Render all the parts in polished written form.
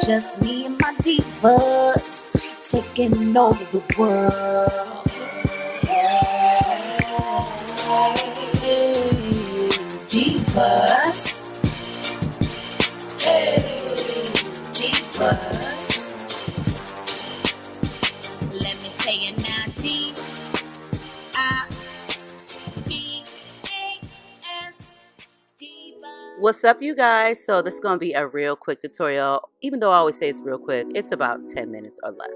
Just me and my divas taking over the world. Hey, divas. Hey, divas. Let me tell you now, D-I-V-A-S. What's up, you guys? So this is going to be a real quick tutorial. Even though I always say it's real quick, it's about 10 minutes or less.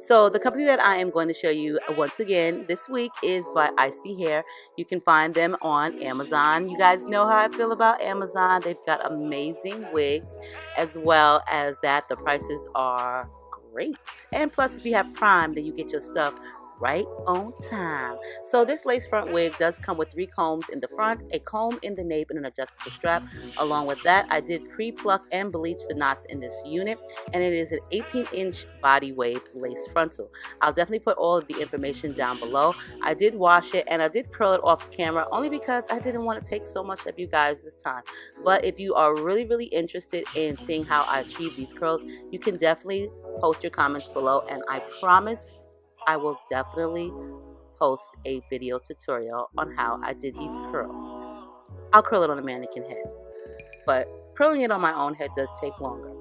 So the company that I am going to show you once again this week is by ISEE Hair. You can find them on Amazon. You guys know how I feel about Amazon. They've got amazing wigs, as well as that the prices are great. And plus, if you have Prime, then you get your stuff right on time. So this lace front wig does come with 3 combs in the front, a comb in the nape, and an adjustable strap. Along with that, I did pre-pluck and bleach the knots in this unit, and it is an 18-inch body wave lace frontal. I'll definitely put all of the information down below. I did wash it and I did curl it off camera only because I didn't want to take so much of you guys this time. But if you are really interested in seeing how I achieve these curls, you can definitely post your comments below, and I promise I will definitely post a video tutorial on how I did these curls. I'll curl it on a mannequin head, but curling it on my own head does take longer.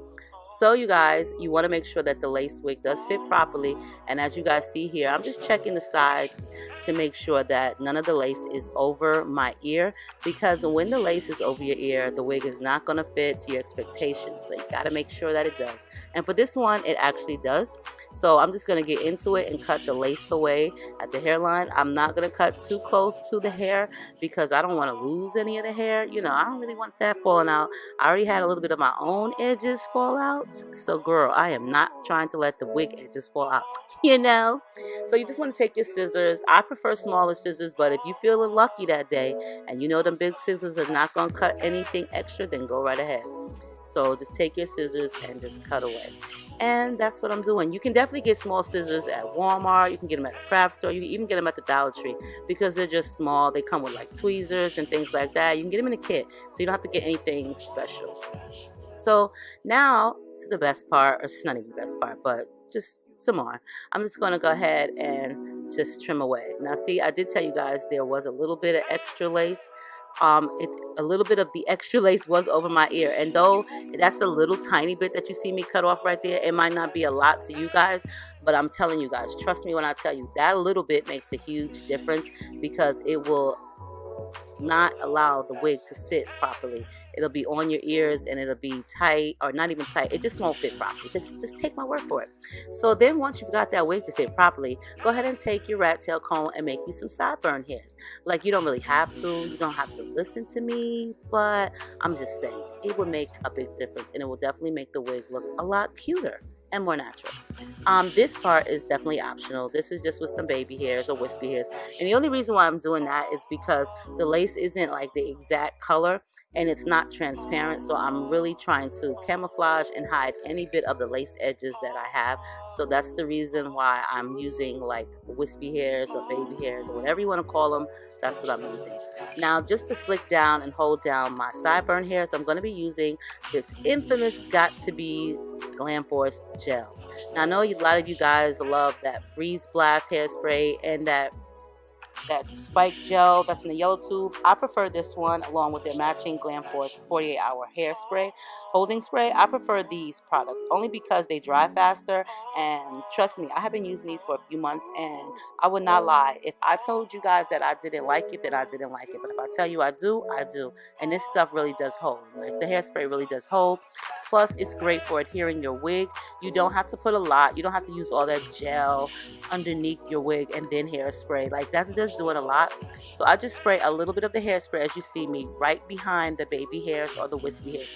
So you guys, you want to make sure that the lace wig does fit properly, and as you guys see here, I'm just checking the sides to make sure that none of the lace is over my ear, because when the lace is over your ear, the wig is not going to fit to your expectations. So you got to make sure that it does. And for this one, it actually does. So I'm just going to get into it and cut the lace away at the hairline. I'm not going to cut too close to the hair because I don't want to lose any of the hair. You know, I don't really want that falling out. I already had a little bit of my own edges fall out. So girl, I am not trying to let the wig edges fall out, you know. So you just want to take your scissors. I prefer smaller scissors, but if you feeling lucky that day and you know them big scissors are not going to cut anything extra, then go right ahead. So just take your scissors and just cut away. And that's what I'm doing. You can definitely get small scissors at Walmart. You can get them at the craft store. You can even get them at the Dollar Tree because they're just small. They come with like tweezers and things like that. You can get them in a kit, so you don't have to get anything special. So now to the best part, or it's not even the best part, but just some more. I'm just going to go ahead and just trim away. Now see, I did tell you guys there was a little bit of extra lace. A little bit of the extra lace was over my ear, and though that's a little tiny bit that you see me cut off right there, it might not be a lot to you guys, but I'm telling you guys, trust me when I tell you, that little bit makes a huge difference because it will not allow the wig to sit properly. It'll be on your ears and it'll be tight, or not even tight. It just won't fit properly. Just take my word for it. So then once you've got that wig to fit properly, go ahead and take your rat tail comb and make you some sideburn hairs. Like, you don't really have to. You don't have to listen to me, but I'm just saying it would make a big difference, and it will definitely make the wig look a lot cuter and more natural. This part is definitely optional. This is just with some baby hairs or wispy hairs, and the only reason why I'm doing that is because the lace isn't like the exact color and it's not transparent, so I'm really trying to camouflage and hide any bit of the lace edges that I have. So that's the reason why I'm using like wispy hairs or baby hairs or whatever you want to call them. That's what I'm using. Now, just to slick down and hold down my sideburn hairs, I'm going to be using this infamous Got To Be Glam Force gel. Now, I know a lot of you guys love that Freeze Blast hairspray and that spike gel that's in the yellow tube. I prefer this one along with their matching Glam Force 48-hour hairspray holding spray. I prefer these products only because they dry faster, and trust me, I have been using these for a few months, and I would not lie. If I told you guys that I didn't like it, then I didn't like it. But if I tell you I do, I do. And this stuff really does hold. Like, the hairspray really does hold. Plus, it's great for adhering your wig. You don't have to put a lot. You don't have to use all that gel underneath your wig and then hairspray. Like, that's just doing a lot. So I just spray a little bit of the hairspray, as you see me, right behind the baby hairs or the wispy hairs,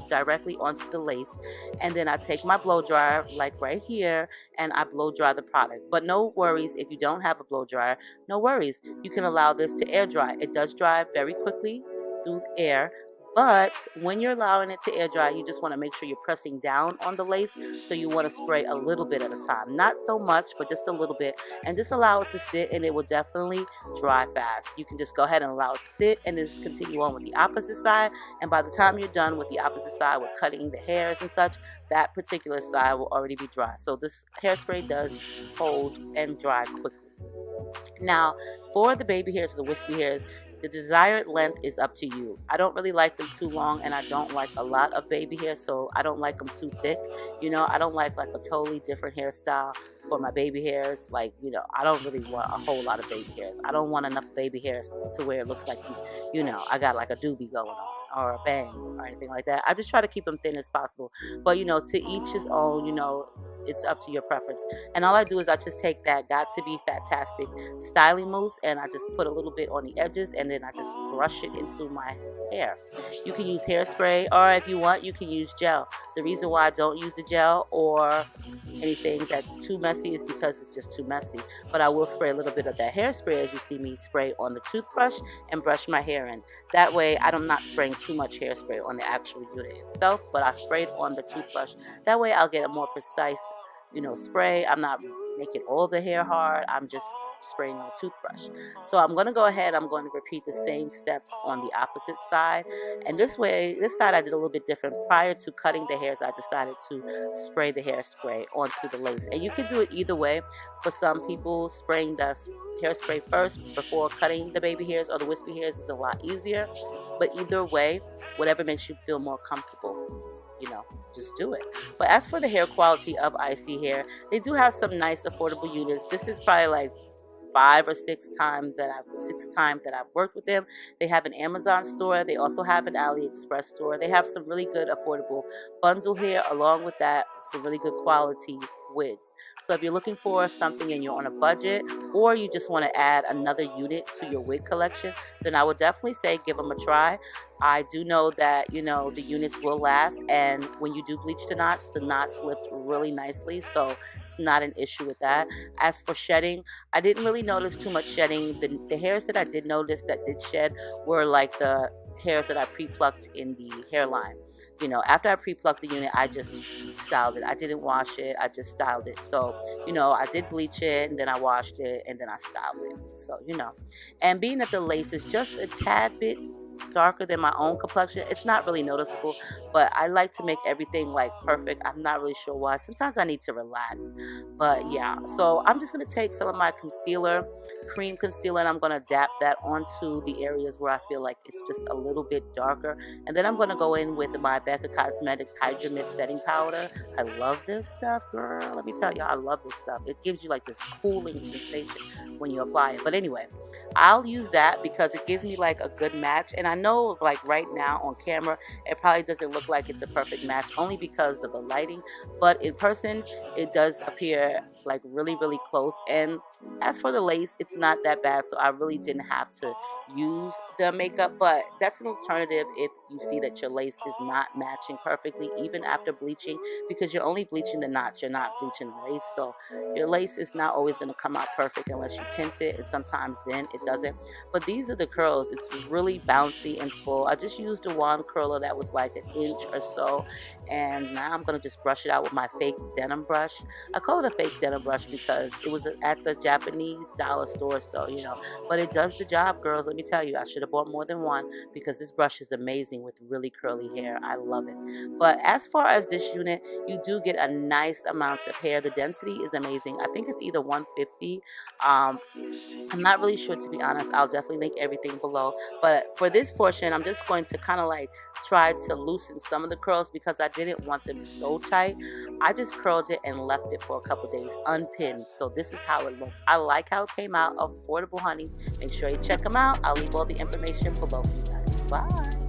directly onto the lace. And then I take my blow dryer, like right here, and I blow dry the product. But no worries if you don't have a blow dryer. No worries. You can allow this to air dry. It does dry very quickly through air, But when you're allowing it to air dry, you just want to make sure you're pressing down on the lace. So you want to spray a little bit at a time. Not so much, but just a little bit. And just allow it to sit, and it will definitely dry fast. You can just go ahead and allow it to sit and just continue on with the opposite side. And by the time you're done with the opposite side with cutting the hairs and such, that particular side will already be dry. So this hairspray does hold and dry quickly. Now, for the baby hairs, the wispy hairs, the desired length is up to you. I don't really like them too long, and I don't like a lot of baby hair, so I don't like them too thick. You know, I don't like a totally different hairstyle for my baby hairs. Like, you know, I don't really want a whole lot of baby hairs. I don't want enough baby hairs to where it looks like, you know, I got like a doobie going on or a bang or anything like that. I just try to keep them thin as possible. But, you know, to each his own, you know, it's up to your preference. And all I do is I just take that Got to Be Fantastic styling mousse and I just put a little bit on the edges and then I just brush it into my hair. You can use hairspray, or if you want, you can use gel. The reason why I don't use the gel or anything that's too messy is because it's just too messy. But I will spray a little bit of that hairspray, as you see me spray on the toothbrush, and brush my hair in. That way I'm not spraying too much hairspray on the actual unit itself, but I sprayed on the toothbrush. That way I'll get a more precise, you know, spray. I'm not making all the hair hard. I'm just spraying on a toothbrush. So I'm going to go ahead, I'm going to repeat the same steps on the opposite side. And this way, this side I did a little bit different. Prior to cutting the hairs, I decided to spray the hairspray onto the lace. And you can do it either way. For some people, spraying the hairspray first before cutting the baby hairs or the wispy hairs is a lot easier. But either way, whatever makes you feel more comfortable, you know, just do it. But as for the hair quality of ISEE hair, they do have some nice affordable units. This is probably like 5 or 6 times that I've worked with them. They have an Amazon store. They also have an AliExpress store. They have some really good affordable bundle hair, along with that some really good quality wigs. So if you're looking for something and you're on a budget, or you just want to add another unit to your wig collection, then I would definitely say give them a try. I do know that, you know, the units will last, and when you do bleach the knots lift really nicely, so it's not an issue with that. As for shedding, I didn't really notice too much shedding. The hairs that I did notice that did shed were like the hairs that I pre-plucked in the hairline. You know, after I pre-plucked the unit, I just styled it. I didn't wash it. I just styled it. So, you know, I did bleach it, and then I washed it, and then I styled it. So, you know, and being that the lace is just a tad bit darker than my own complexion, it's not really noticeable, but I like to make everything like perfect. I'm not really sure why. Sometimes I need to relax, but yeah. So I'm just going to take some of my concealer, cream concealer, and I'm going to dab that onto the areas where I feel like it's just a little bit darker, and then I'm going to go in with my Becca Cosmetics Hydra Mist setting powder. I love this stuff, girl. Let me tell you, I love this stuff. It gives you like this cooling sensation when you apply it. But anyway, I'll use that because it gives me like a good match. And I know like right now on camera, it probably doesn't look like it's a perfect match only because of the lighting. But in person, it does appear like really, really close. And as for the lace, it's not that bad. So I really didn't have to use the makeup. But that's an alternative if you see that your lace is not matching perfectly, even after bleaching, because you're only bleaching the knots. You're not bleaching the lace. So your lace is not always going to come out perfect unless you tint it. And sometimes then it doesn't. But these are the curls. It's really bouncy and full. I just used a wand curler that was like an inch or so. And now I'm going to just brush it out with my fake denim brush. I call it a fake denim brush because it was at the Japanese dollar store. So, you know, but it does the job, girls. Let me tell you, I should have bought more than one because this brush is amazing with really curly hair. I love it. But as far as this unit, you do get a nice amount of hair. The density is amazing. I think it's either 150. I'm not really sure, to be honest. I'll definitely link everything below. But for this portion, I'm just going to kind of like try to loosen some of the curls because I didn't want them so tight. I just curled it and left it for a couple days unpinned. So this is how it looked. I like how it came out. Affordable, honey. Make sure you check them out. I'll leave all the information below for you guys. Bye.